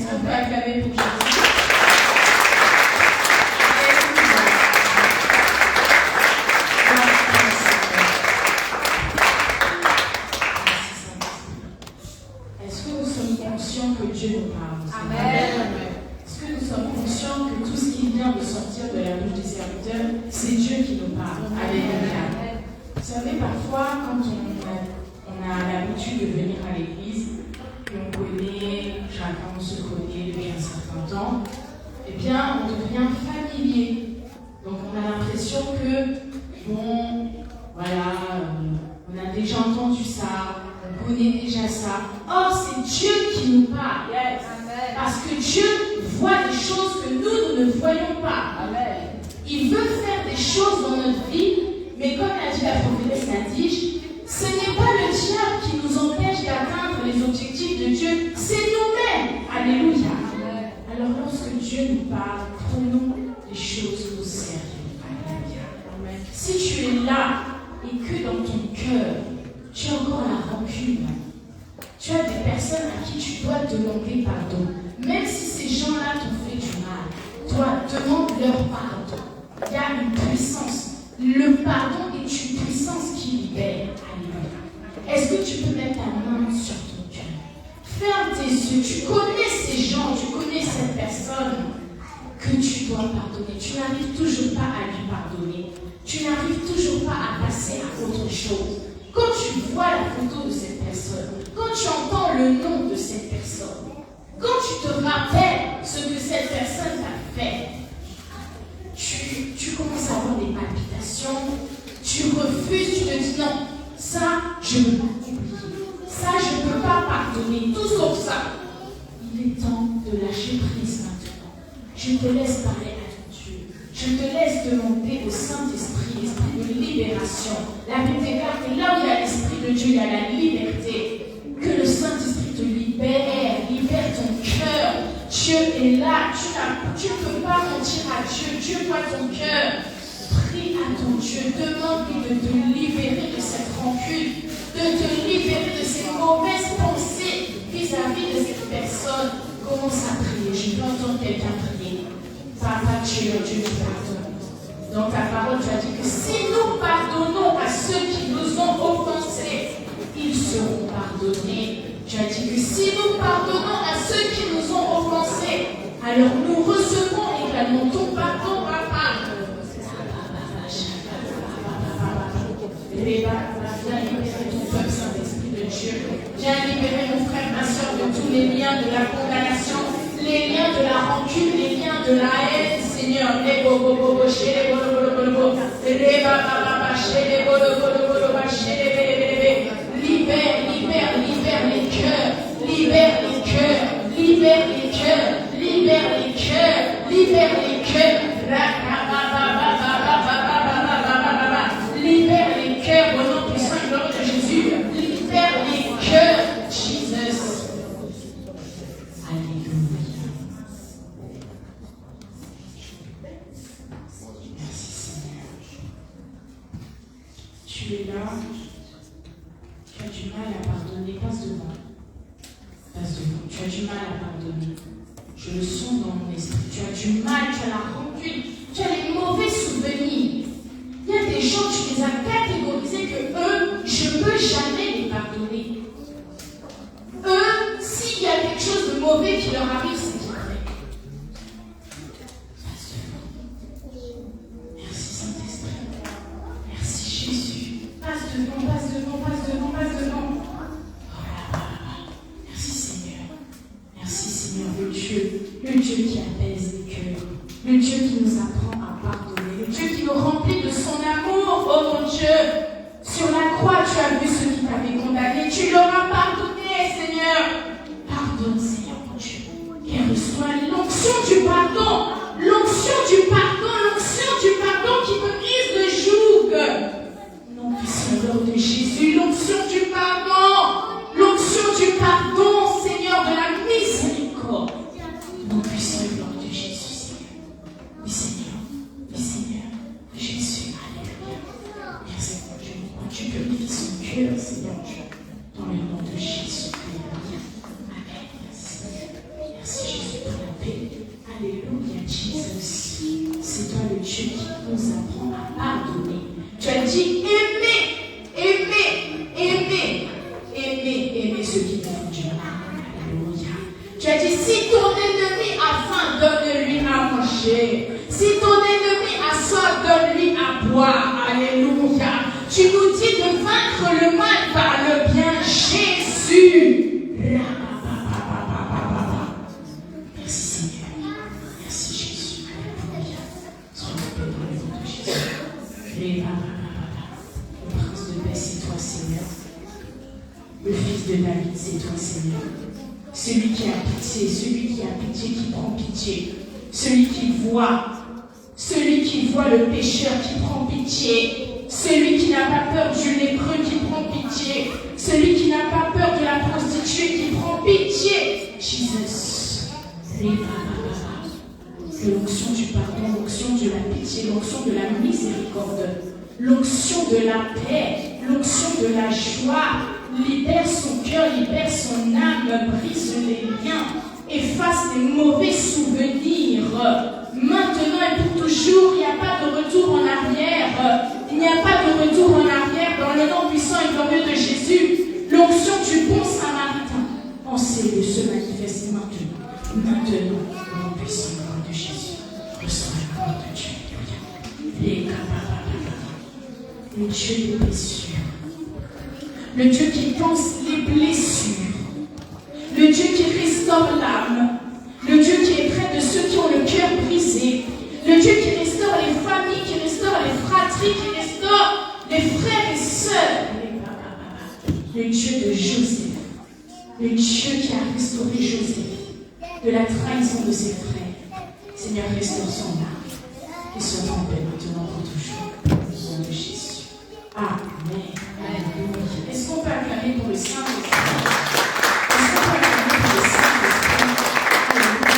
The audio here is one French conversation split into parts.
qu'on peut acclamer pour Jésus? Est-ce que nous sommes conscients que Dieu nous parle? Amen. Est-ce que nous sommes conscients que tout ce qui vient de sortir de la bouche des serviteurs, c'est Dieu qui nous parle? Alléluia. Vous savez, parfois, quand on a l'habitude de venir à l'église, puis on connaît, chacun se connaît depuis un certain temps, eh bien, on devient familier. Donc, on a l'impression que, bon, voilà, on a déjà entendu ça, on connaît déjà ça. Or, c'est Dieu qui nous parle. Yes. Parce que Dieu voit des choses que nous ne voyons pas. Amen. Il veut faire des choses dans notre vie, mais comme l'a dit la prophétesse Nadige, ce n'est pas le diable qui nous empêche d'atteindre les objectifs de Dieu, c'est nous-mêmes. Alléluia. Amen. Alors lorsque Dieu nous parle, prenons les choses au sérieux. Alléluia. Amen. Si tu es là et que dans ton cœur, tu as encore la rancune, tu as des personnes à qui tu dois demander pardon, même si ces gens-là t'ont fait du mal, toi, demande-leur pardon. Il y a une puissance. Le pardon est une puissance qui libère. Alléluia. Est-ce que tu peux mettre ta main sur ton cœur? Ferme tes yeux. Tu connais ces gens, tu connais cette personne que tu dois pardonner. Tu n'arrives toujours pas à lui pardonner. Tu n'arrives toujours pas à passer à autre chose. Quand tu vois la photo de cette personne, quand tu entends le nom de cette personne, quand tu te rappelles ce que cette personne t'a fait, tu commences à avoir des palpitations, tu refuses, tu te dis non, ça je ne peux pas oublier, ça je ne peux pas pardonner, tout sauf ça. Il est temps de lâcher prise maintenant. Je te laisse parler à ton Dieu. Je te laisse demander au Saint-Esprit, l'esprit de libération. La Bible déclare que là où il y a l'Esprit de Dieu, il y a la liberté. Que le Saint-Esprit te libère ton cœur. Dieu est là, tu ne peux pas mentir à Dieu. Dieu voit ton cœur. Prie à ton Dieu, demande-lui de te libérer de cette rancune, de te libérer de ces mauvaises pensées vis-à-vis de cette personne. Commence à prier. Je peux entendre quelqu'un prier. Papa, tu es un Dieu qui pardonne. Dans ta parole, tu as dit que si nous pardonnons à ceux qui nous ont offensés, ils seront pardonnés. Tu as dit que si nous pardonnons à ceux qui nous ont offensés, alors nous recevons également ton pardon, papa. Viens libérer ton peuple, Saint-Esprit de Dieu. Viens libérer mon frère, ma soeur de tous les liens de la condamnation, les liens de la rancune, les liens de la haine, Seigneur. Libère les cœurs, libère les cœurs, libère les cœurs, libère les cœurs, libère les cœurs. Libère les cœurs au nom puissant et glorieux de Jésus. Libère les cœurs, Jesus. Alléluia. Merci Seigneur. Tu es là. Tu as du mal à pardonner. Passe devant. Passe devant. Tu as du mal à pardonner. Je le sens dans mon esprit. Tu as du mal, tu as la rancune, tu as les mauvais souvenirs. Il y a des gens, tu les as catégorisés que eux, je ne peux jamais les pardonner. Eux, s'il y a quelque chose de mauvais qui leur arrive, c'est vrai. Merci Saint-Esprit. Merci Jésus. Passe devant, passe devant, passe devant, passe devant. Voilà. Merci Seigneur. Merci Seigneur, le Dieu qui apaise les cœurs, le Dieu qui nous apprend à pardonner, le Dieu qui nous remplit de son amour. Oh mon Dieu, sur la croix, tu as vu ceux qui t'avaient condamné, tu leur as pardonné, Seigneur. Pardonne, Seigneur, mon Dieu, et reçois l'onction du pardon, l'onction du pardon, l'onction du pardon qui me brise le joug. Non, Seigneur de Jésus, l'onction du pardon, l'onction du pardon, Seigneur, de la miséricorde. Nom puissant et glorieux de Jésus, Seigneur. Oui, Seigneur. Dieu qui nous apprend à pardonner. Tu as dit aimer ceux qui te font du mal. Alléluia. Tu as dit, si ton ennemi a faim, donne-lui à manger. Si ton ennemi a soif, donne-lui à boire. Alléluia. Tu nous dis de vaincre le mal par le bien. Jésus. Merci Seigneur. Merci Jésus. Alléluia. Sois en paix dans le nom de Jésus. Le prince de paix, c'est toi Seigneur. Le fils de David, c'est toi Seigneur. Celui qui a pitié, qui prend pitié. Celui qui voit le pécheur, qui prend pitié. Celui qui n'a pas peur du lépreux, qui prend pitié. Celui qui n'a pas peur de la prostituée, qui prend pitié. Jésus. L'onction du pardon, l'onction de la pitié, l'onction de la miséricorde, l'onction de la paix, l'onction de la joie. Libère son cœur, libère son âme, brise les liens, efface les mauvais souvenirs. Maintenant et pour toujours, il n'y a pas de retour en arrière. Il n'y a pas de retour en arrière dans le nom puissant et glorieux de Jésus. L'onction du bon samaritain. Pensez-le se manifester maintenant. Maintenant, au nom puissant et glorieux de Jésus. Reçois la gloire de Dieu. Le Dieu des blessures. Le Dieu qui pense les blessures. Le Dieu qui restaure l'âme. Le Dieu qui est près de ceux qui ont le cœur brisé. Le Dieu qui restaure les familles, qui restaure les fratries, qui restaure les frères et sœurs. Le Dieu de Joseph. Le Dieu qui a restauré Joseph de la trahison de ses frères. Seigneur, restaure son âme. Et soit en paix maintenant pour toujours. Au nom de Jésus. Amen. Alléluia. Est-ce qu'on peut acclamer pour le Saint-Esprit? Est-ce qu'on peut acclamer pour le Saint-Esprit? Alléluia.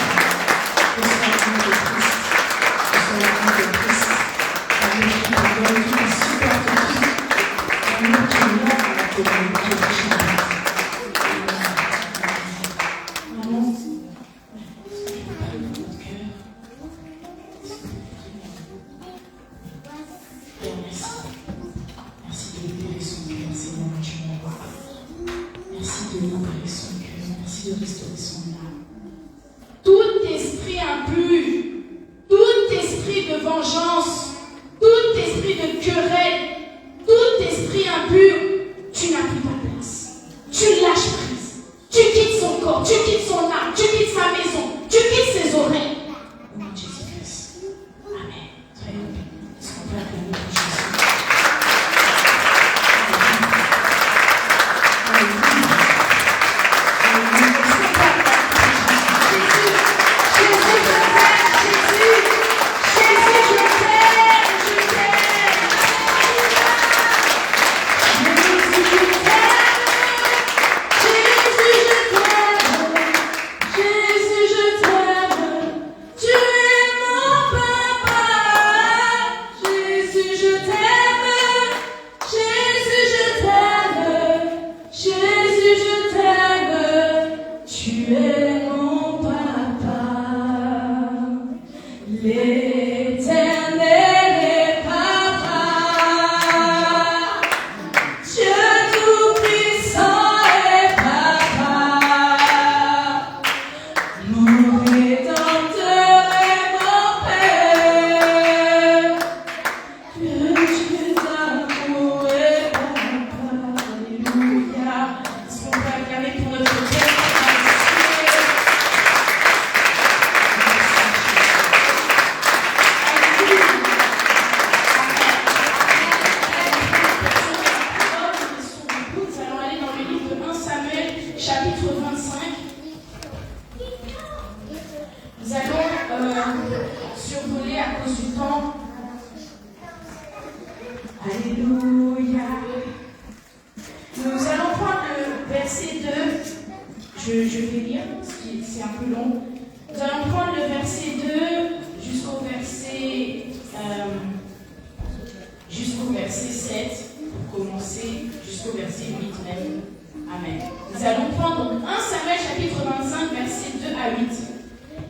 Reçois la main de Christ. Reçois la main de Christ. L'amour qui pardonne, qui supporte tout. L'amour qui mord à la communauté de Jésus. Maman, est-ce que je peux parler de votre cœur? Père, merci. Merci de libérer son cœur, Seigneur, tu m'envoies. Merci de libérer son cœur, merci de restaurer son âme. Tout esprit impur, tout esprit de vengeance, tout esprit de querelle, tout esprit impur, tu n'as plus ta place. Tu lâches prise. Tu quittes son corps, tu quittes son âme, tu quittes sa maison, tu quittes ses oreilles. Au nom de Jésus-Christ. Amen. Très bien. Est-ce qu'on peut acclamer pour Jésus?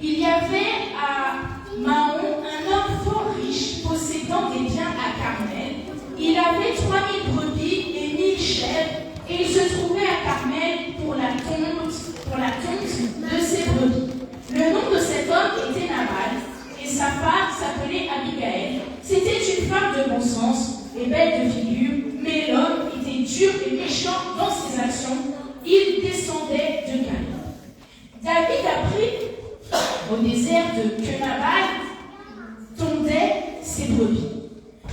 Il y avait à Mahon un homme fort riche, que Nabal tondait ses brebis.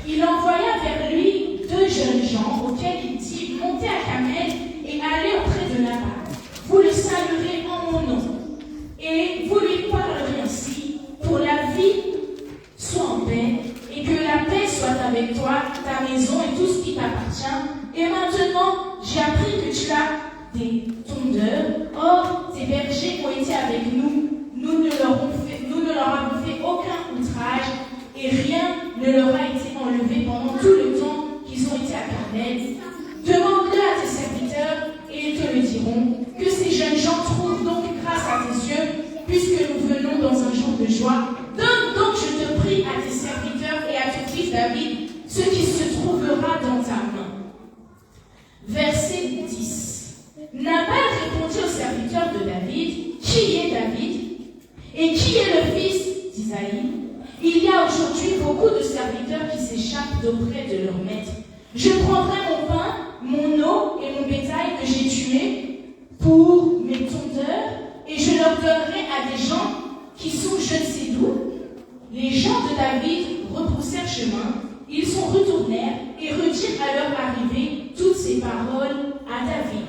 Il envoya vers lui 2 jeunes gens auxquels il dit « Montez à Carmel et allez auprès de Nabal. Vous le saluerez en mon nom. Et vous lui parlerez ainsi, pour la vie soit en paix, et que la paix soit avec toi, ta maison et tout ce qui t'appartient. Et maintenant, j'ai appris que tu as des tondeurs. Or, tes bergers ont été avec nous. Nous ne leur avons fait aucun outrage, et rien ne leur a été enlevé pendant tout le temps qu'ils ont été à Carmel. Demande-le à tes serviteurs, et ils te le diront. Que ces jeunes gens trouvent donc grâce à tes yeux, puisque nous venons dans un jour de joie. Donne donc, je te prie, à tes serviteurs et à ton fils David, ce qui se trouvera dans ta main. » Verset 10. Nabal répondit aux serviteurs de David, « Qui est David? Et qui est le fils d'Isaïe? Il y a aujourd'hui beaucoup de serviteurs qui s'échappent d'auprès de leur maître. Je prendrai mon pain, mon eau et mon bétail que j'ai tué pour mes tondeurs, et je leur donnerai à des gens qui sont je ne sais d'où. » Les gens de David rebroussèrent chemin, ils s'en retournèrent et redirent à leur arrivée toutes ces paroles à David.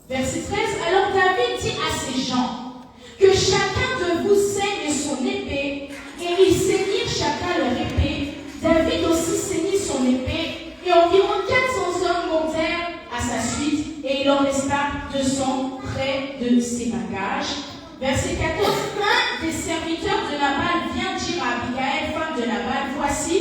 Verset 13. Alors David dit à ces gens, que chacun de vous saigne son épée, et ils saignirent chacun leur épée. David aussi saignit son épée, et environ 400 hommes montèrent à sa suite, et il en resta 200 près de ses bagages. Verset 14. Un des serviteurs de Nabal vient dire à Abigail, femme de Nabal, voici,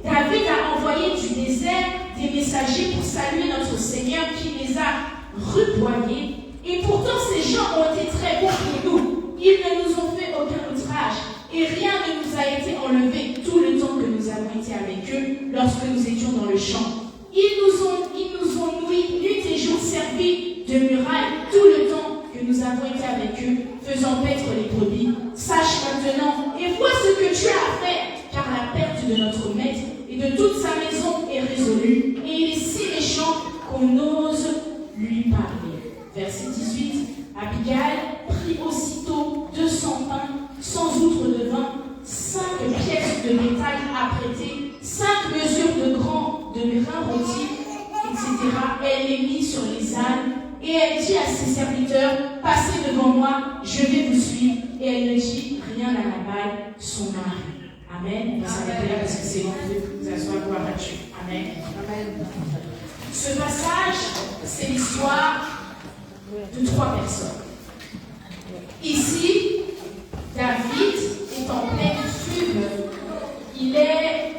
David a envoyé du désert des messagers pour saluer notre Seigneur qui les a reployés, et pourtant ces gens ont été très bons pour nous. Ils ne nous ont fait aucun outrage, et rien ne nous a été enlevé tout le temps que nous avons été avec eux lorsque nous étions dans le champ. Ils nous ont nourris nuit et jour, servis de muraille tout le temps que nous avons été avec eux, faisant paître les brebis. Sache maintenant et vois ce que tu as à faire, car la perte de notre maître et de toute sa maison est résolue, et il est si méchant qu'on ose lui parler. Verset 18. Abigail prit aussitôt 200 pains, sans outre de vin, 5 pièces de bétail apprêtées, 5 mesures de grains rôtis, etc. Elle les mit sur les ânes, et elle dit à ses serviteurs, passez devant moi, je vais vous suivre. Et elle ne dit rien à Nabal, son mari. Amen. Vous savez là parce que c'est bon, vous asseoir, gloire à Dieu. Amen. Amen. Ce passage, c'est l'histoire de 3 personnes. Ici, David est en pleine fugue. Il est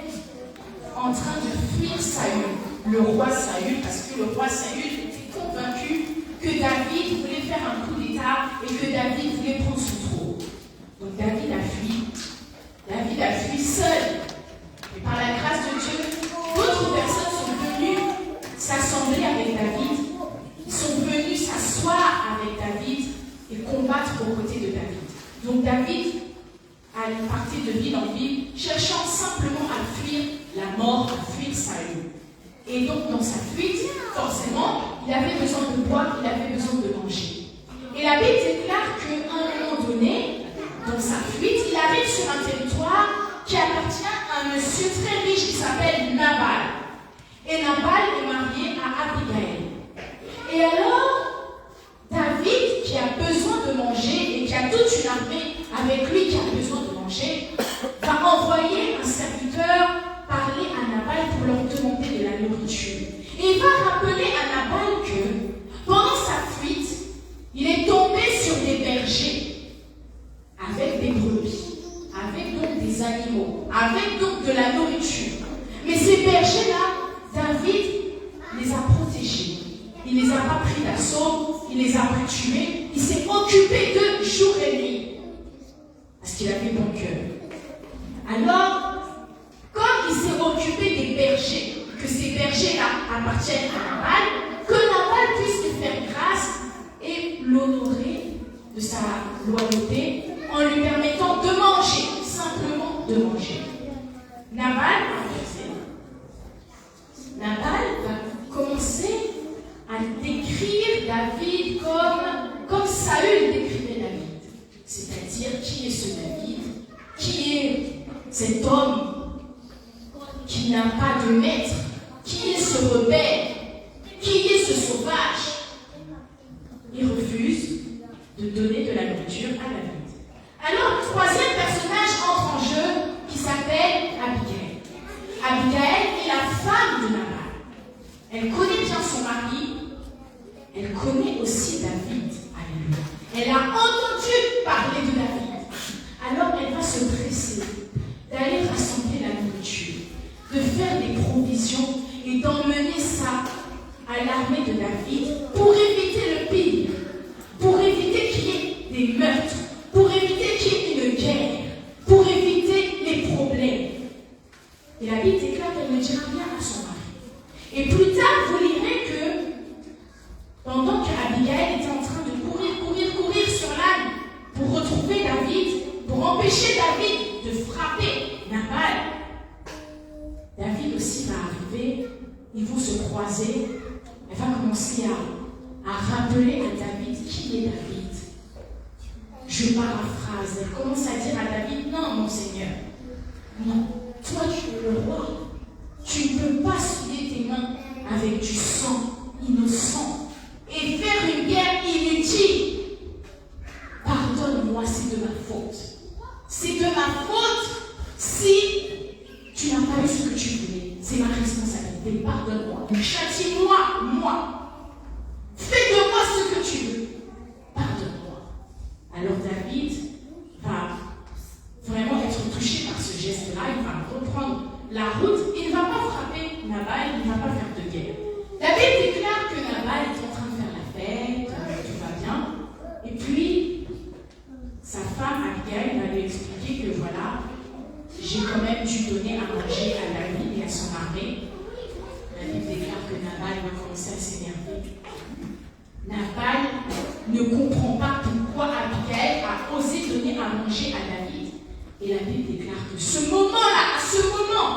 en train de fuir Saül, le roi Saül, parce que le roi Saül était convaincu que David voulait faire un coup d'état et que David voulait prendre son trône. Donc David a fui. David a fui seul. Et par la grâce de Dieu, d'autres personnes sont venues s'assembler avec David. Ils sont venus s'asseoir avec David et combattre aux côtés de David. Donc David a parti de ville en ville, cherchant simplement à fuir la mort, à fuir Saül. Et donc dans sa fuite, forcément, il avait besoin de boire, il avait besoin de manger. Et la Bible déclare qu'à un moment donné, dans sa fuite, il arrive sur un territoire qui appartient à un monsieur très riche qui s'appelle Nabal. Et Nabal est marié à Abigail. Et alors, David, qui a besoin de manger et qui a toute une armée avec lui qui a besoin de manger, va envoyer un serviteur parler à Nabal pour leur demander de la nourriture. Et il va rappeler à Nabal que pendant sa fuite, il est tombé sur des bergers avec des brebis, avec donc des animaux, avec donc de la nourriture. Mais ces bergers-là, David les a protégés. Il ne les a pas pris d'assaut, il ne les a pas tués. Il s'est occupé d'eux jour et nuit. Parce qu'il avait bon cœur. Alors, comme il s'est occupé des bergers, que ces bergers-là appartiennent à Nabal, que Nabal puisse lui faire grâce et l'honorer de sa loyauté en lui permettant de manger, simplement de manger. Nabal va commencer à décrire David comme Saül décrivait David. C'est-à-dire, qui est ce David? cet homme qui n'a pas de maître, qui est ce rebelle, qui est ce sauvage, il refuse de donner de la nourriture à David. Alors, le troisième personnage entre en jeu qui s'appelle Abigail. Abigail est la femme de Nabal. Elle connaît bien son mari, elle connaît aussi David. Alléluia. Elle a entendu parler de David. Alors elle va se presser d'aller rassembler la nourriture, de faire des provisions et d'emmener ça à l'armée de David pour éviter le pire, pour éviter qu'il y ait des meurtres, pour éviter qu'il y ait une guerre, pour éviter les problèmes. Et la Bible déclare qu'elle ne dira rien à son mari. Et plus tard, vous lirez que pendant qu'Abigail était en train de courir sur l'âne pour retrouver David, pour empêcher David de frapper Nabal, David aussi va arriver, ils vont se croiser, elle va commencer à rappeler à David qui est David. Je paraphrase, elle commence à dire à David, non mon Seigneur, non, toi tu es le roi, tu ne peux pas souiller tes mains avec du sang innocent et faire une guerre inutile. Pardonne-moi, c'est de ma faute. C'est de ma faute si tu n'as pas eu ce que tu voulais. C'est ma responsabilité. Pardonne-moi. Châtie-moi, moi. Fais de moi ce que tu veux. Pardonne-moi. Alors David va vraiment être touché par ce geste-là. Il va reprendre la route. Il ne va pas frapper Nabal. Il ne va pas faire de guerre. David déclare que Nabal est en train de faire la fête. Tout va bien. Et puis, sa femme Abigail va lui expliquer que voilà, j'ai quand même dû donner à manger à David et à son armée. La Bible déclare que Nabal va commencer à s'énerver. Nabal ne comprend pas pourquoi Abigail a osé donner à manger à David. Et la Bible déclare que ce moment-là, à ce moment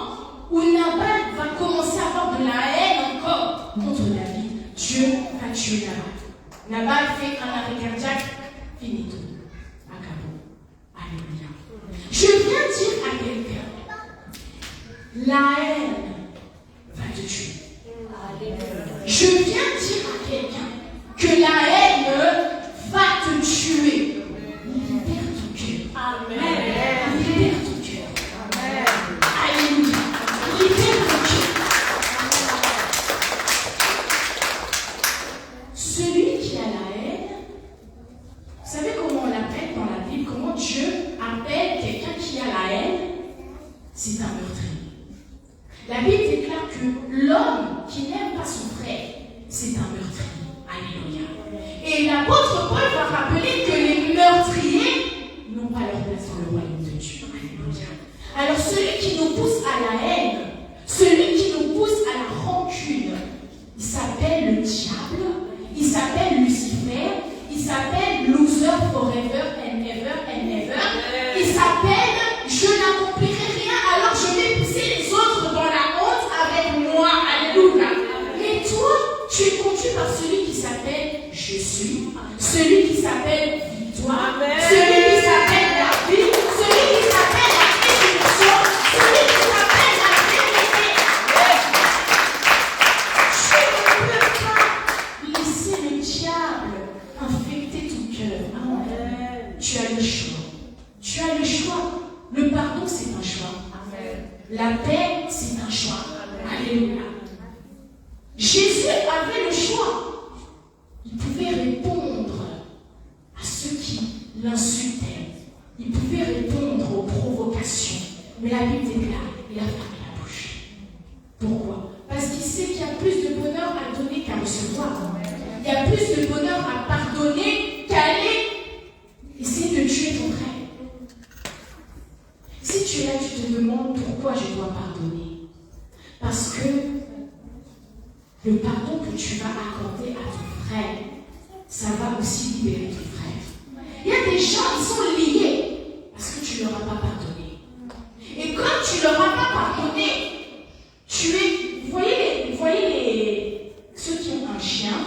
où Nabal va commencer à avoir de la haine encore contre David, Dieu va tuer Nabal. Nabal fait un arrêt cardiaque, finito. Alléluia. Je viens dire à quelqu'un, la haine va te tuer. Je viens dire à quelqu'un que la haine va te tuer. Libère ton cœur. Amen. Libère ton cœur. Amen. Alléluia. Libère ton cœur. Celui qui a la haine, vous savez comment on l'appelle dans la Bible? Comment Dieu appelle quelqu'un qui a la haine? C'est un meurtrier. La Bible déclare que l'homme qui n'aime pas son frère, c'est un meurtrier. Alléluia. Et l'apôtre Paul va rappeler que les meurtriers n'ont pas leur place dans le royaume de Dieu. Alléluia. Alors celui qui nous pousse à la haine, celui qui nous pousse à la rancune, il s'appelle le diable, il s'appelle Lucifer, il s'appelle Loser Forever and Ever and Ever. Il s'appelle Je n'accomplirai rien, alors je vais pousser les autres dans la honte avec moi. Alléluia. Mais toi, tu es conduit par celui qui s'appelle Je suis, celui qui s'appelle Victoire, celui qui s'appelle la vie, celui qui s'appelle la résurrection, celui qui s'appelle la vérité. Tu ne peux pas laisser le diable infecter ton cœur. Amen. Tu as le choix. Tu as le choix. Le pardon, c'est un choix. Amen. La paix, c'est un choix. Alléluia. Jésus avait le choix. Il pouvait répondre à ceux qui l'insultaient. Il pouvait répondre aux provocations. Mais la Bible déclare, il a fermé la bouche. Pourquoi? Parce qu'il sait qu'il y a plus de bonheur à donner qu'à recevoir. Il y a plus de bonheur à pardonner qu'à aller essayer de tuer ton frère. Si tu es là, tu te demandes pourquoi je dois pardonner. Parce que le pardon que tu vas accorder à ton frère, ça va aussi libérer ton frère. Il y a des gens qui sont liés parce que tu ne leur as pas pardonné. Et quand tu ne leur as pas pardonné, tu es... Vous voyez ceux qui ont un chien,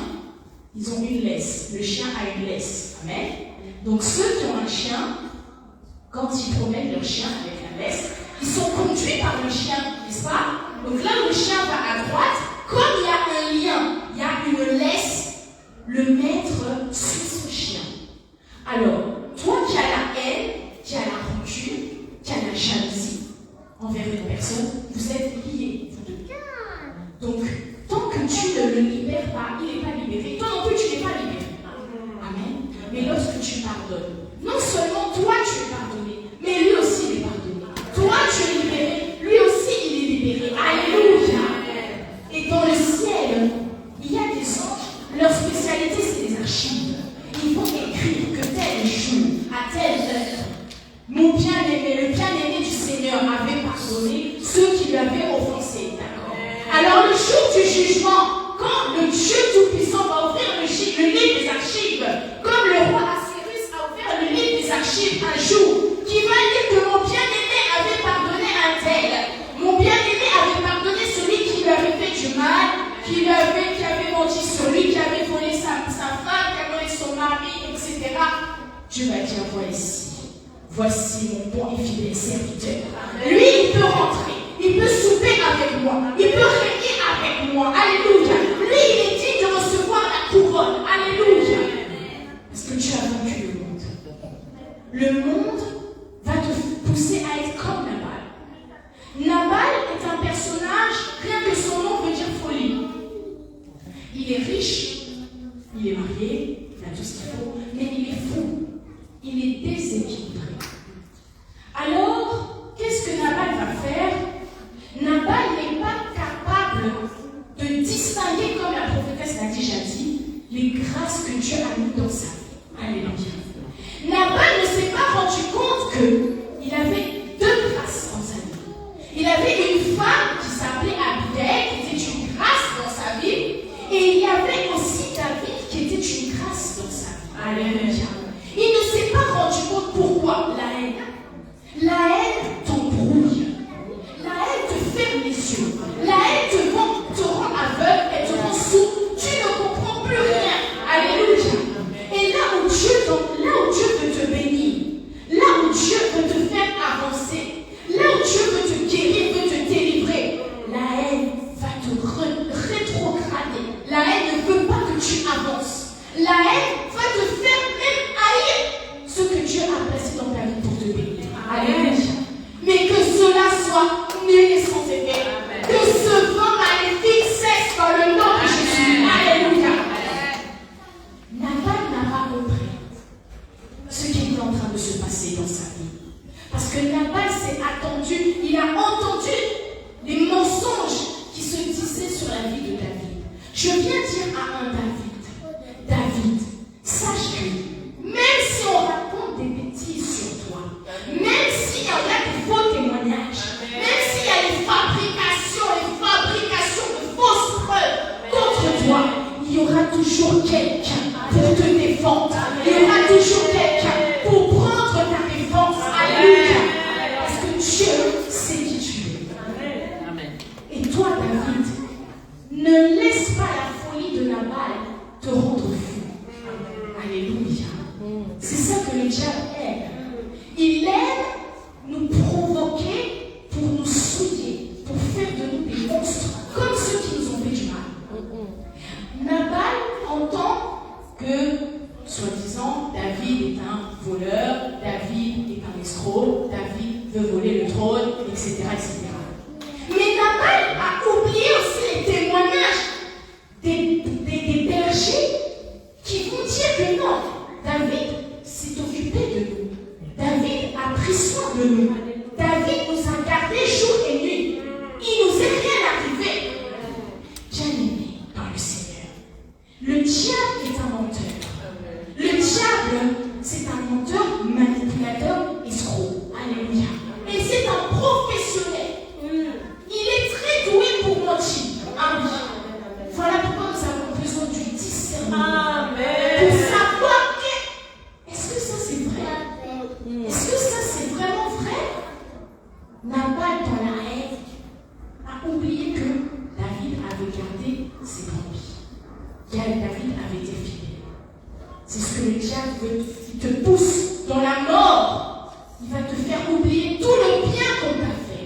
ils ont une laisse. Le chien a une laisse. Amen. Donc ceux qui ont un chien, quand ils promènent leur chien avec la laisse, ils sont conduits par le chien, n'est-ce pas? Donc là où le chien va à droite, comme il y a un lien, il y a une laisse, le maître suit son chien. Alors, toi qui as la haine, qui as la rancune, qui as la jalousie envers une personne, vous êtes liés, vous deux. Donc, tant que tu ne le libères pas, il n'est pas libéré. Toi non plus, tu n'es pas libéré. Amen. Mais lorsque tu pardonnes, non seulement toi tu es pardonné, mais lui aussi il est pardonné. Toi tu es libéré, lui aussi il est libéré. Alléluia. Et dans le ciel, il y a des anges, leur spécialité c'est les archives. Ils vont écrire que tel jour, à telle heure, mon bien-aimé, le bien-aimé du Seigneur avait pardonné ceux qui lui avaient offensé. D'accord. Alors le jour du jugement, quand le Dieu Tout-Puissant va ouvrir le livre des archives, comme le roi Assyrus a ouvert le livre des archives un jour, qui va dire que mon bien-aimé avait pardonné un tel. Mon bien-aimé avait pardonné celui qui lui avait fait du mal, qui avait menti sur lui, qui avait volé sa femme, qui avait volé son mari, etc. Dieu va dire, voici mon bon et fidèle serviteur. Lui, il peut rentrer, il peut souper avec moi, il peut régner avec moi. Alléluia. Lui, il est digne de recevoir la couronne. Alléluia. Parce que tu as vaincu le monde. Le monde va te pousser à être comme Nabal. Nabal est un personnage, rien que son nom veut dire folie. Il est riche, il est marié, il a tout ce qu'il faut, mais il est fou. Il est déséquilibré. Alors, qu'est-ce que Nabal va faire? Nabal n'est pas capable de distinguer, comme la prophétesse l'a déjà dit, les grâces que Dieu a mises dans sa vie. Alléluia. Nabal ne s'est pas rendu compte qu'il avait deux grâces dans sa vie. Il avait une femme qui s'appelait Abigail, qui était une grâce dans sa vie, et il y avait aussi David qui était une grâce dans sa vie. Alléluia. Il ne s'est pas rendu compte pourquoi la haine. La haine t'embrouille. La haine te ferme les yeux. La haine te rend aveugle, elle te rend sourd. Tu ne comprends plus rien. Alléluia. Et là où Dieu veut te bénir, là où Dieu veut te faire avancer, là où Dieu veut te guérir, veut te délivrer, la haine va te rétrograder. La haine ne veut pas que tu avances. La haine va te faire même haïr ce que Dieu a placé dans ta vie pour te bénir. Alléluia. Mais que cela soit nul et sans effet. Que ce vent maléfique cesse dans le nom de Jésus. Alléluia. Nabal n'a pas compris ce qui était en train de se passer dans sa vie. Parce que Nabal s'est attendu, il a entendu les mensonges qui se disaient sur la vie de David. Je viens dire à un David, sache que même si on raconte des bêtises sur toi, même s'il y a des faux témoignages, même s'il y a des fabrications de fausses preuves contre toi, il y aura toujours quelqu'un pour te défendre. Il y aura toujours quelqu'un pour prendre ta défense. Alléluia. Parce que Dieu sait qui tu es. Et toi, David, ne laisse pas la folie de Nabal te rendre fou. Alléluia. C'est ça que le diable aime. Il aime nous provoquer pour nous souiller, pour faire de nous des monstres, comme ceux qui nous ont fait du mal. Nabal entend que, soi-disant, David est un voleur, David est un escroc, David veut voler le trône, etc. etc. Mais Nabal a oublié aussi les témoignages des bergers qui vont dire que non, David s'est occupé de nous. David a pris soin de nous. David nous a gardés jour et nuit. Il nous est rien arrivé. Bien-aimé dans le Seigneur, le diable est un menteur. Le diable, c'est un menteur, manipulateur, escroc. Alléluia. Et c'est un professionnel. Il est très doué pour mentir. Amen. Voilà pourquoi nous avons besoin du discernement. Amen. Pour savoir est-ce que ça c'est vrai? Est-ce que ça c'est vraiment vrai? Nabal dans la haine a oublié que David avait gardé ses brebis. David avait été fidèle. C'est ce que le diable veut. Il te pousse dans la mort. Il va te faire oublier tout le bien qu'on t'a fait.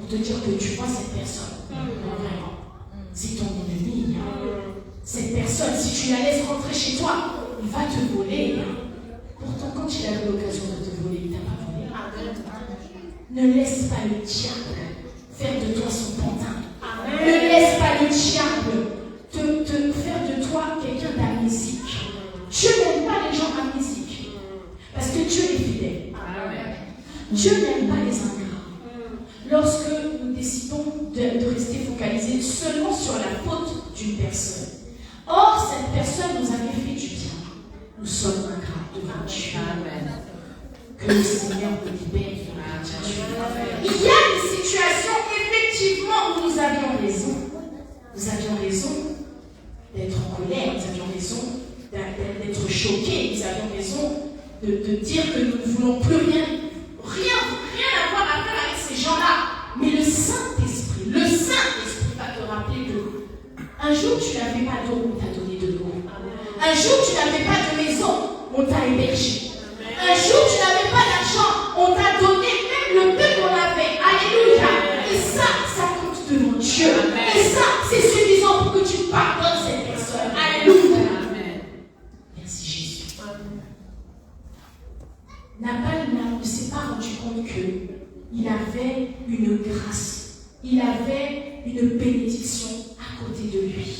te dire que tu vois cette personne. Vraiment. C'est ton ennemi. Cette personne, si tu la laisses rentrer chez toi, il va te voler. Pourtant, quand il a eu l'occasion de te voler, il ne t'a pas volé. Ne laisse pas le diable faire de toi son pantin. Ne laisse pas le diable te faire de toi quelqu'un d'amnésique. Dieu n'aime pas les gens amnésiques. Parce que Dieu est fidèle. Dieu n'aime pas les ingrats. Lorsque nous décidons de rester focalisés seulement sur la faute d'une personne, or cette personne nous avait fait du bien, nous sommes ingrats devant Dieu. Que le Seigneur nous libère de l'ingratitude. Il y a des situations effectivement où nous avions raison. Nous avions raison d'être en colère, nous avions raison d'être choqués, nous avions raison de dire que nous ne voulons plus rien avoir à faire avec ces gens-là. Mais le Saint-Esprit va te rappeler que un jour tu n'avais pas d'eau, on t'a donné de l'eau. Un jour tu n'avais pas de maison, on t'a hébergé. Un jour tu n'avais pas d'argent, on t'a donné même le peu qu'on avait. Alléluia. Et ça compte devant Dieu. Et ça, c'est suffisant pour que tu pardonnes cette personne. Alléluia. Merci Jésus. Nabal ne s'est pas rendu compte qu'il avait une grâce, il avait une bénédiction à côté de lui.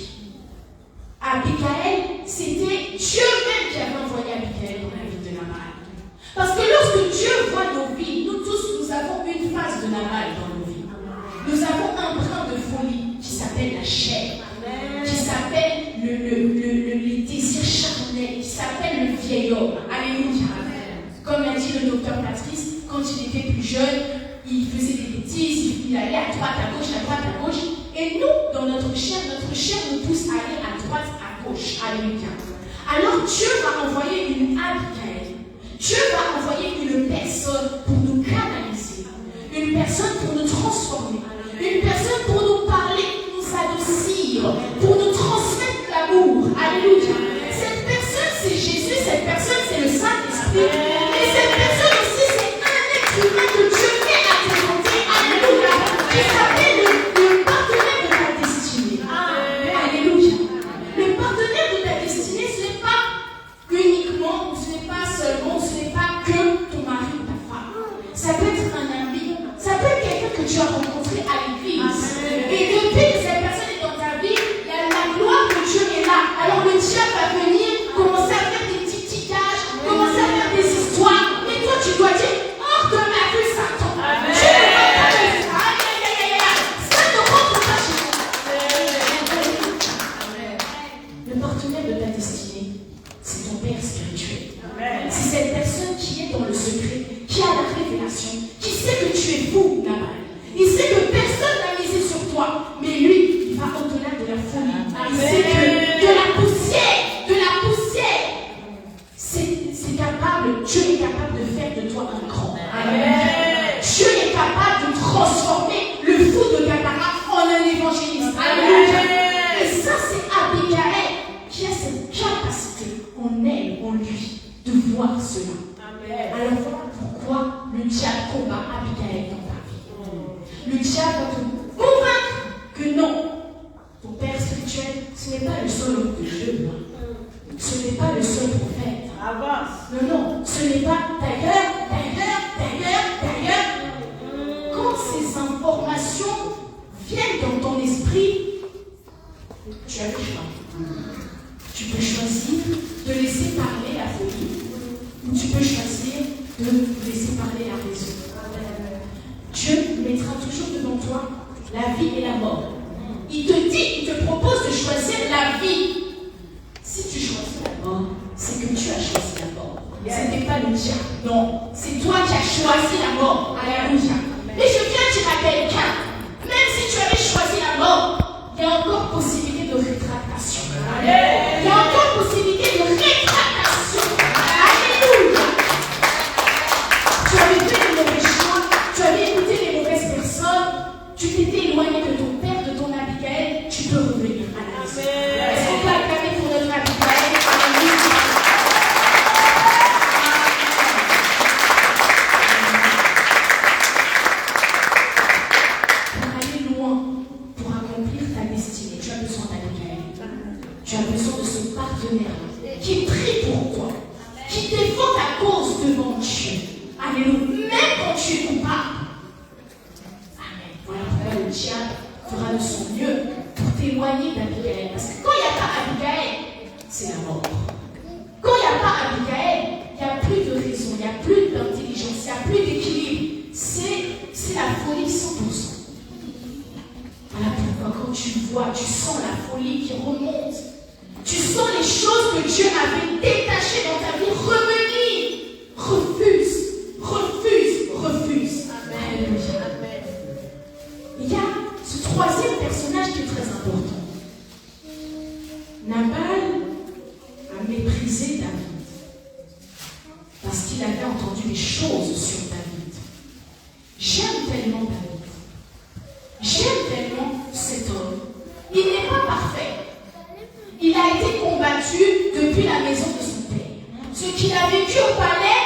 Abigail, c'était Dieu même qui avait envoyé Abigail dans la vie de Nabal. Parce que lorsque Dieu voit nos vies, nous tous, nous avons une phase de Nabal dans nos vies. Nous avons un brin de folie qui s'appelle la chair, qui s'appelle les désirs charnels, qui s'appelle le vieil homme. Alléluia. Comme l'a dit le docteur Patrice, quand il était plus jeune, il faisait des bêtises, il allait à droite, à gauche. Et nous, dans notre chair nous pousse à aller à droite, à gauche. Alléluia. Alors Dieu va envoyer une Abigail. Dieu va envoyer une personne pour nous canaliser. Une personne pour nous transformer. Une personne pour nous parler, pour nous adoucir, pour nous transmettre l'amour. Alléluia. Cette personne, c'est Jésus. Cette personne, c'est le Saint-Esprit. Et cette personne aussi, c'est un être humain que Dieu met à tes côtés. Alléluia. Qui s'appelle le partenaire de ta destinée. Alléluia. Le partenaire de ta destinée, ce n'est pas uniquement, ce n'est pas seulement, ce n'est pas que ton mari ou ta femme. Ça peut être un ami. Ça peut être quelqu'un que tu as rencontré à l'église. Et depuis que cette personne est dans ta vie, il y a la gloire de Dieu est là. Alors le diable va venir commencer à faire des petits ticages, commencer à faire des histoires. Mais toi, tu dois dire, hors de ma vue, Satan. Tu ne vas pas le faire. Ça ne rentre pas chez toi. Le partenaire de ta destinée, c'est ton Père spirituel. C'est cette personne qui est dans le secret, qui a la révélation, qui sait que tu es fou là-bas. Il sait que personne n'a misé sur toi, mais lui, il va au-delà de la folie. Il sait que de la poussière, c'est capable, Dieu est capable de faire de toi un grand. Amen. Dieu est capable de transformer le fou de Gadara en un évangéliste. Amen. Et ça, c'est Abigail qui a cette capacité en elle, en lui, de voir cela. Amen. Alors voilà pourquoi le diable combat Abigail dans ta vie. Le diable va te convaincre que non, ton Père spirituel, ce n'est pas le seul homme de Dieu. Ce n'est pas le seul prophète. Non, ce n'est pas d'ailleurs. Quand ces informations viennent dans ton esprit, tu as le choix. Tu peux choisir de laisser parler la folie, ou tu peux choisir de laisser parler la raison. Dieu mettra toujours devant toi la vie et la mort. Il te propose de choisir la vie. Si tu choisis la mort, c'est que tu as choisi la mort. Ce n'est pas le diable. Non, c'est toi qui as choisi la mort. Alléluia. Mais je viens dire à quelqu'un, même si tu avais choisi la mort, il y a encore possibilité de rétractation. Il y a encore possibilité de rétractation. Alléluia. Tu avais fait les mauvais choix, tu avais écouté les mauvaises personnes, tu t'étais éloigné de ton père, de ton Abigail, tu peux revenir à la maison. Est-ce qu'on peut acclamer pour notre Abigail? Alléluia. le diable fera de son mieux pour t'éloigner d'Abigail. Parce que quand il n'y a pas Abigail, c'est la mort. Quand il n'y a pas Abigail, il n'y a plus de raison, il n'y a plus d'intelligence, il n'y a plus d'équilibre. C'est la folie 100%. Voilà pourquoi quand tu vois, tu sens la folie qui remonte. Tu sens les choses que Dieu avait détachées dans ta vie revenir. Refuse. Amen. Il y a ce troisième personnage qui est très important. Nabal a méprisé David parce qu'il avait entendu des choses sur David. J'aime tellement David. J'aime tellement cet homme. Il n'est pas parfait. Il a été combattu depuis la maison de son père. Ce qu'il a vécu au palais,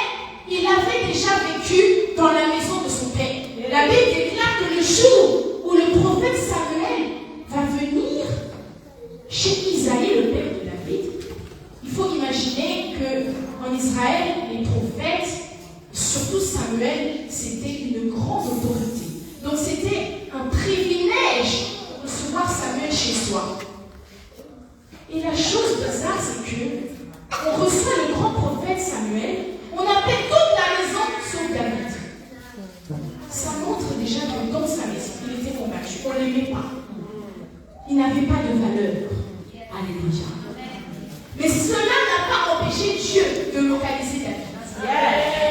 il avait déjà vécu dans la maison de son père. La Bible déclare que le jour où le prophète Samuel va venir chez Isaïe, le père de David, il faut imaginer qu'en Israël, les prophètes, surtout Samuel, c'était une grande autorité. Donc c'était un privilège de recevoir Samuel chez soi. Et la chose bizarre, c'est qu'on reçoit le grand prophète Samuel, on appelle toute la maison sauf David. Ça montre déjà que dans sa maison, il était combattu. On ne l'aimait pas. Il n'avait pas de valeur. Alléluia. Mais cela n'a pas empêché Dieu de localiser David.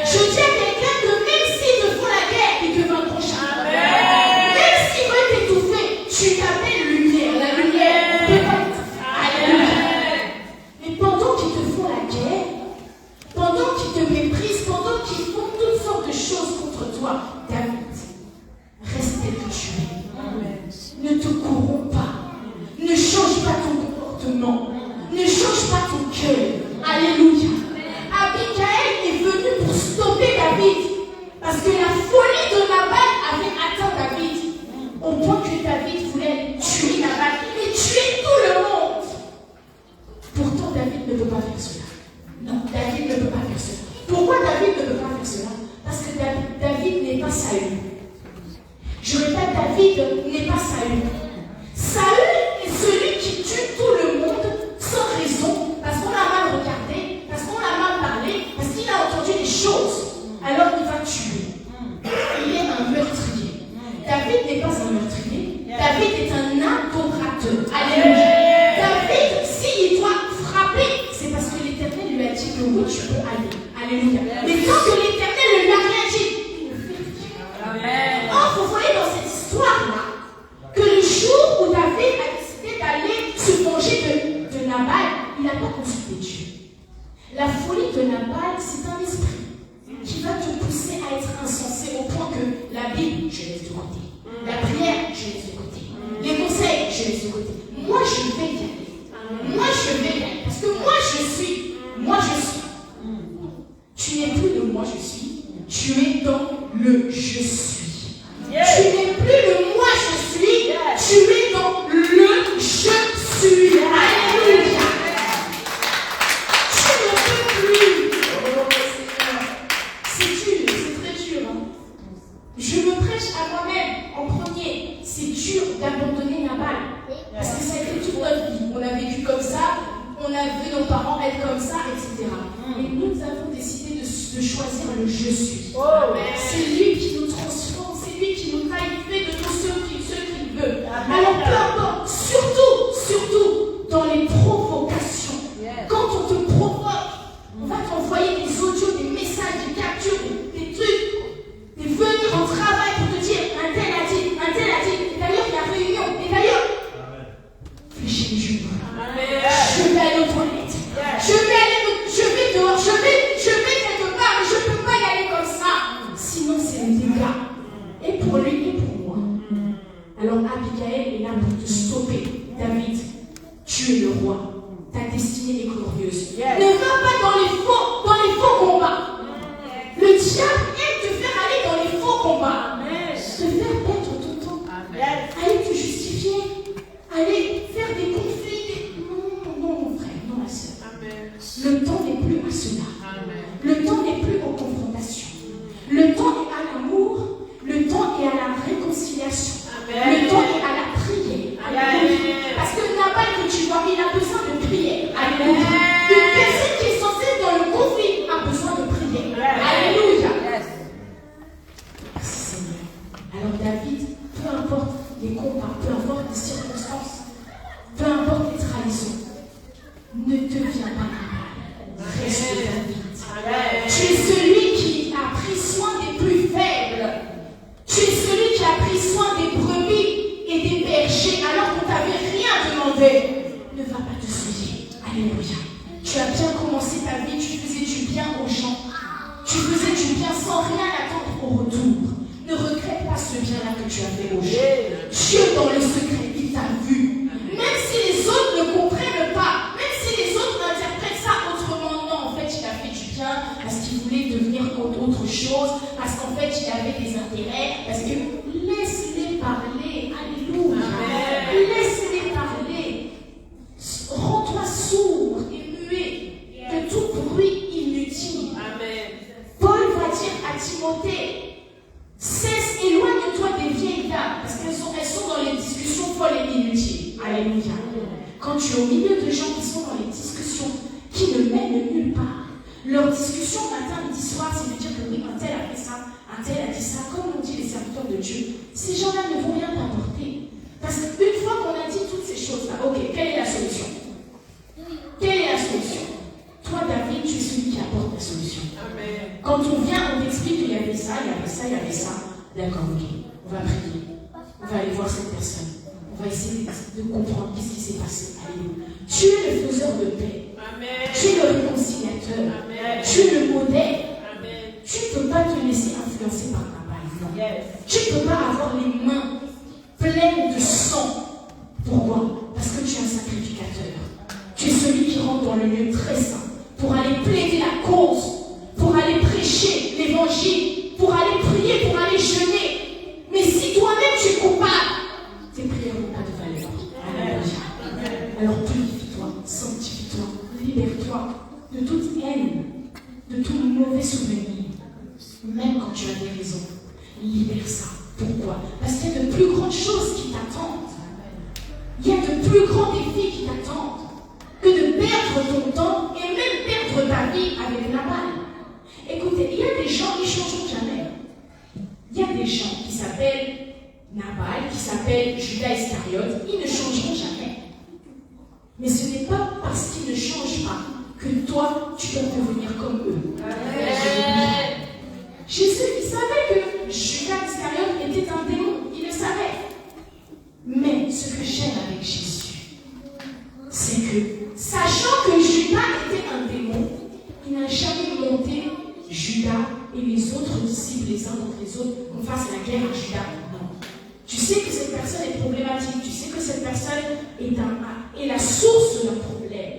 Je dis à quelqu'un que même s'ils te font la guerre, ils te vaincront jamais. Même s'ils veulent t'étouffer, tu t'appelles lumière. La lumière, on peut pas t'étouffer. Alléluia. Mais pendant qu'ils te font la guerre, pendant qu'ils te méprisent, pendant qu'ils font toutes sortes de choses contre toi, David, reste tel que tu es. Ne te corromps pas. Ne change pas ton comportement. Ne change pas ton cœur. Alléluia. Abigail est venue pour stopper David. Parce que la folie de Nabal avait atteint David. Au point que David voulait tuer Nabal. Il voulait tuer tout le monde. Pourtant, David ne peut pas faire cela. Non, David ne peut pas faire cela. Pourquoi David ne peut pas faire cela? Parce que David n'est pas Saül. Je répète, David n'est pas Saül. Saül est celui qui tue tout le monde sans raison, parce qu'on a mal regardé, parce qu'on a mal parlé, parce qu'il a entendu des choses. Alors il va tuer. Il est un meurtrier. David n'est pas un meurtrier. David est un adorateur. Alléluia. David, s'il doit frapper, c'est parce que l'Éternel lui a dit que oui, tu peux aller. Alléluia. Mais tant que l'Éternel ne lui a rien dit, il ne fait rien. Or, vous voyez dans cette histoire-là, que le jour où David a décidé d'aller se venger de Nabal, il n'a pas consulté Dieu. La folie de Nabal, c'est un esprit qui va te pousser à être insensé au point que la Bible, je laisse de côté. La prière, je laisse de côté. Les conseils, je laisse de côté. Moi, je vais y aller. Moi, je vais y aller. Parce que moi, je suis. Tu n'es plus le moi, je suis. Tu es dans le je suis. Tu n'es plus le moi, je suis. Tu es dans le je suis. Alléluia. Tu ne peux plus. C'est dur, c'est très dur. Hein? Je me prêche à moi-même en premier. C'est dur d'abandonner Nabal. Parce que ça a été toute notre vie. On a vécu comme ça. On a vu nos parents être comme ça, etc. Et nous avons décidé de choisir le je suis. C'est lui qui nous transforme. C'est lui qui nous taille. Il fait de nous ce qu'il veut. Alors peu importe, surtout dans les provocations. Quand on te provoque, on va t'envoyer des audios, des messages, des captures, des trucs, des venir en travail pour te dire un tel a dit. Et d'ailleurs, il y a réunion. Et d'ailleurs, fais chez Dieu. Je vais aller aux toilettes. Je vais dehors. Je vais quelque part, mais je ne peux pas y aller comme ça. Sinon, c'est un dégât. Et pour lui, et pour moi. Alors, Abigail est là pour te stopper. David, tu es le roi. Ta destinée est glorieuse. Ne va pas dans les faux combats. Le diable aime te faire aller dans les faux combats. Te faire perdre ton temps. Aller te justifier. Aller faire des conflits. Non, mon frère, non, ma soeur. Le temps n'est plus à cela. Le temps n'est plus aux confrontations. Le temps est à l'amour. Le temps est à la réconciliation. Le David, peu importe les combats, peu importe les circonstances, peu importe les trahisons, ne deviens pas Nabal. Reste David. Tu es celui qui a pris soin des plus faibles. Tu es celui qui a pris soin des brebis et des bergers alors qu'on ne t'avait rien demandé. Ne va pas te souiller. Alléluia. Tu as bien commencé ta vie, tu faisais du bien aux gens. Tu faisais du bien sans rien attendre au retour. Ne regrette pas ce bien-là que tu as fait aux gens. Dieu dans le secret, il t'a vu. Même si les autres ne comprennent pas, même si les autres interprètent ça autrement, non, en fait, il a fait du bien parce qu'il voulait devenir autre chose, parce qu'en fait, il avait des intérêts, parce que laisse-les parler. Alléluia. Laisse-les parler. Rends-toi sourd et muet de tout bruit inutile. Amen. Paul va dire à Timothée, cesse, éloigne-toi des vieilles dames, parce qu'elles sont dans les discussions folles et inutiles. Alléluia. Quand tu es au milieu de gens qui sont dans les discussions, qui ne mènent nulle part, leur discussion matin, midi, soir, c'est de dire que oui, un tel a fait ça, un tel a dit ça, comme l'ont dit les serviteurs de Dieu, ces gens-là ne vont rien t'apporter. Parce qu'une fois qu'on a dit toutes ces choses-là, ok, quelle est la solution? Quelle est la solution? Toi, David, tu es celui qui apporte la solution. Amen. Quand on vient, on t'explique qu'il y avait ça, il y avait ça, il y avait ça. D'accord, ok, on va prier. On va aller voir cette personne. On va essayer de comprendre qu'est-ce qui s'est passé. Alléluia. Tu es le faiseur de paix. Amen. Tu es le réconciliateur. Amen. Tu es le modèle. Amen. Tu ne peux pas te laisser influencer par Nabal. Non. Yes. Tu ne peux pas avoir les mains pleines de sang. Pourquoi? Parce que tu es un sacrificateur. Tu es celui qui rentre dans le lieu très saint pour aller plaider la cause, pour aller prêcher l'évangile, pour aller prier, pour aller jeûner. Mais si toi-même tu es coupable, tes prières n'ont pas de valeur. Alléluia. Alors purifie-toi, sanctifie-toi, libère-toi de toute haine, de tout mauvais souvenir. Même quand tu as des raisons, libère ça. Pourquoi? Parce qu'il y a de plus grandes choses qui t'attendent. Il y a de plus grands défis qui t'attendent que de perdre ton temps et même perdre ta vie avec Nabal. Écoutez, il y a des gens qui ne changeront jamais. Il y a des gens qui s'appellent Nabal, qui s'appellent Judas Iscariote, ils ne changeront jamais. Mais ce n'est pas parce qu'ils ne changent pas que toi, tu dois devenir comme eux. Amen. Jésus, il savait que Judas Iscariote était un démon, il le savait. Mais ce que j'aime avec Jésus, c'est que, sachant que Judas était un démon, il n'a jamais monté Judas et les autres disciples les uns contre les autres, qu'on fasse la guerre à Judas. Non. Tu sais que cette personne est problématique, tu sais que cette personne est la source de leur problème.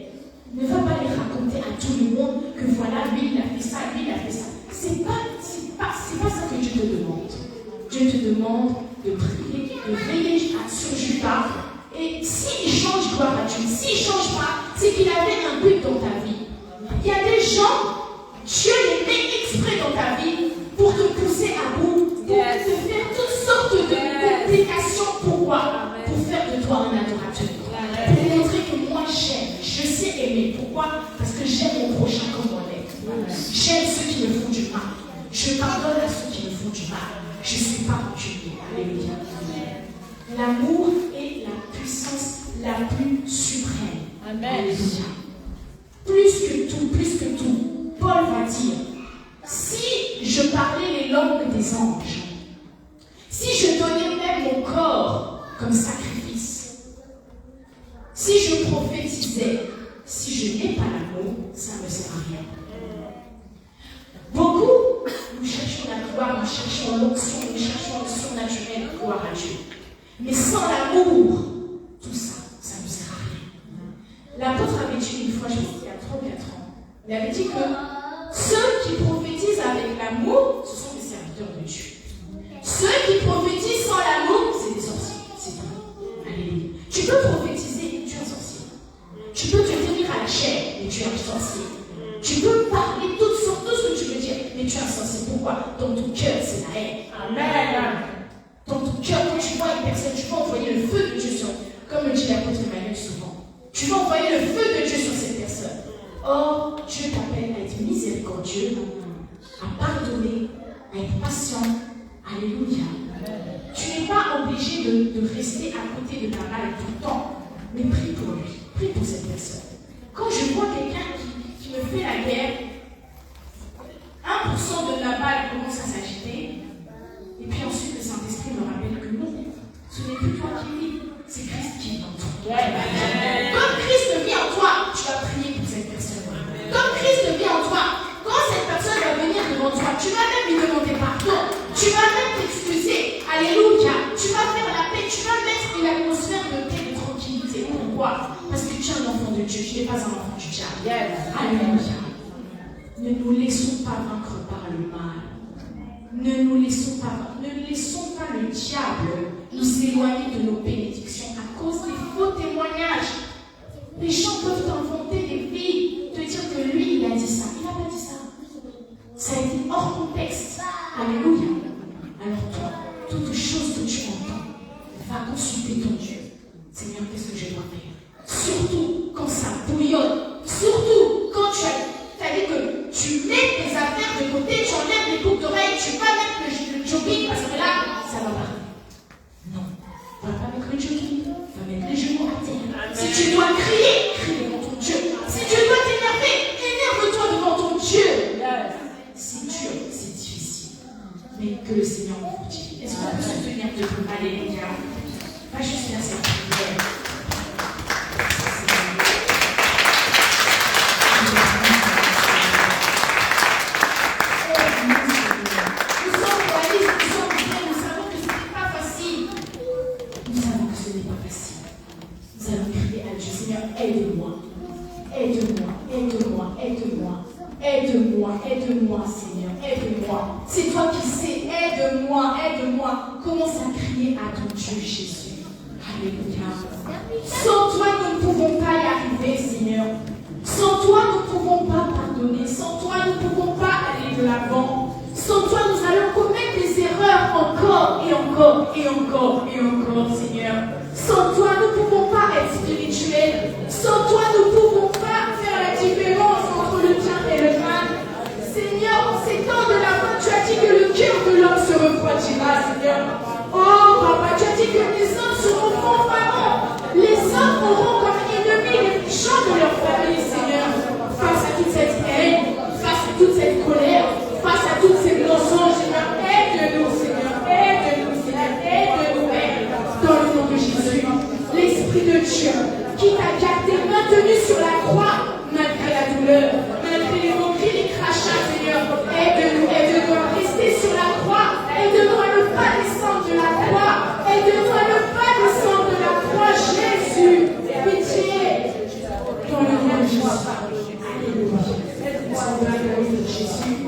Ne va pas les raconter à tout le monde que voilà, lui il a fait ça, lui il a fait ça. C'est pas ça que Dieu te demande. Dieu te demande de prier, de veiller sur Judas. Et s'il change, gloire à Dieu. S'il ne change pas, c'est qu'il avait un but dans ta vie. Il y a des gens, Dieu les met exprès dans ta vie pour te pousser à bout, pour te faire toutes sortes de complications. Pourquoi? Pour faire de toi un adorateur. Pour montrer que moi j'aime, je sais aimer. Pourquoi? Parce que j'aime mon prochain comme moi-même. J'aime ceux qui me font du mal. Je pardonne à ceux qui me font du mal. Je ne suis pas rancunier. Alléluia. L'amour est la puissance la plus suprême. Amen. Alléluia. Plus que tout, Paul va dire, si je parlais les langues des anges, si je donnais même mon corps comme sacrifice, si je prophétisais, si je n'ai pas l'amour, ça ne me sert à rien. Beaucoup, nous cherchons la gloire, nous cherchons l'onction, nous cherchons le surnaturel, gloire à Dieu. Mais sans l'amour, tout ça, ça ne sert à rien. L'apôtre avait dit une fois, je pense qu'il y a 3 ou 4 ans, il avait dit que ceux qui prophétisent avec l'amour, ce sont des serviteurs de Dieu. Ceux qui prophétisent sans l'amour, c'est des sorciers. C'est tout. Alléluia. Tu peux prophétiser, mais tu es un sorcier. Tu peux te tenir à la chair, mais tu es un sorcier. Tu peux parler toutes sortes, tout ce que tu veux dire, mais tu es un sorcier. Pourquoi? Dans ton cœur, c'est la haine. Amen. Dans ton cœur, quand tu vois une personne, tu vas envoyer le feu de Dieu sur, comme le dit l'apôtre Emmanuel souvent. Tu vas envoyer le feu de Dieu sur cette personne. Or, Dieu t'appelle à être miséricordieux, à pardonner, à être patient. Alléluia. Tu obligé de rester à côté de Nabal tout le temps. Mais prie pour lui, prie pour cette personne. Quand je vois quelqu'un qui me fait la guerre, 1% de Nabal commence à s'agiter, et puis ensuite le Saint-Esprit me rappelle que non, ce n'est plus toi qui vis, c'est Christ qui vit en toi. Comme Christ vit en toi, tu vas prier pour cette personne. Comme Christ vit en toi, quand cette personne va venir devant toi, tu vas même lui demander pardon, tu vas même t'excuser, alléluia, tu vas faire la paix, tu vas mettre une atmosphère de paix, de tranquillité. Pourquoi? Parce que tu es un enfant de Dieu, tu n'es pas un enfant du diable. Alléluia. Ne nous laissons pas vaincre par le mal. Ne laissons pas le diable nous éloigner de nos bénédictions à cause des faux témoignages. Les gens peuvent inventer des vies, te dire que lui, il a dit ça. Il n'a pas dit ça. Ça a été hors contexte. Alléluia. Alors toi, toute chose que tu entends, va consulter ton Dieu. Seigneur, qu'est-ce que je dois faire? Surtout quand ça bouillonne. Surtout quand tu as dit que tu mets tes affaires de côté, tu enlèves les boucles d'oreilles, tu vas mettre le jogging parce que là, ça va pas. Non, va pas mettre le jogging, va mettre les genoux à terre. Si tu dois crier, crie devant ton Dieu. Si tu dois t'énerver, énerve-toi devant ton Dieu. C'est dur, c'est difficile, mais que le Seigneur nous fortifie. Est-ce qu'on peut se tenir debout? Alléluia. Va juste faire cette prière. Aide-moi, Seigneur, aide-moi. C'est toi qui sais, aide-moi. Commence à crier à ton Dieu, Jésus. Alléluia. Sans toi, nous ne pouvons pas y arriver, Seigneur. Sans toi, nous ne pouvons pas pardonner. Sans toi, nous ne pouvons pas aller de l'avant. Sans toi, nous allons commettre des erreurs encore, Seigneur. Sans toi, nous ne pouvons pas être spirituels. Sans toi, nous ne pouvons pas faire la différence entre le bien et le mal. Seigneur, en ces temps de la fin, tu as dit que le cœur de l'homme se refroidira, Seigneur. Oh, Papa, tu as dit que les hommes seront fanfarons. Les hommes auront comme ennemis les gens de leur famille, Seigneur. Face à toute cette haine, face à toute cette colère, face à toutes ces mensonges, Seigneur, aide-nous, Seigneur, aide-nous, dans le nom de Jésus. L'Esprit de Dieu qui t'a gardé, maintenu sur la croix, malgré la douleur, malgré les moqueries, les crachats, Seigneur, aide-nous à rester sur la croix, aide-nous à ne pas descendre de la croix, aide-nous à ne pas descendre de la croix, Jésus, pitié, dans le nom de Jésus. Alléluia. Jésus.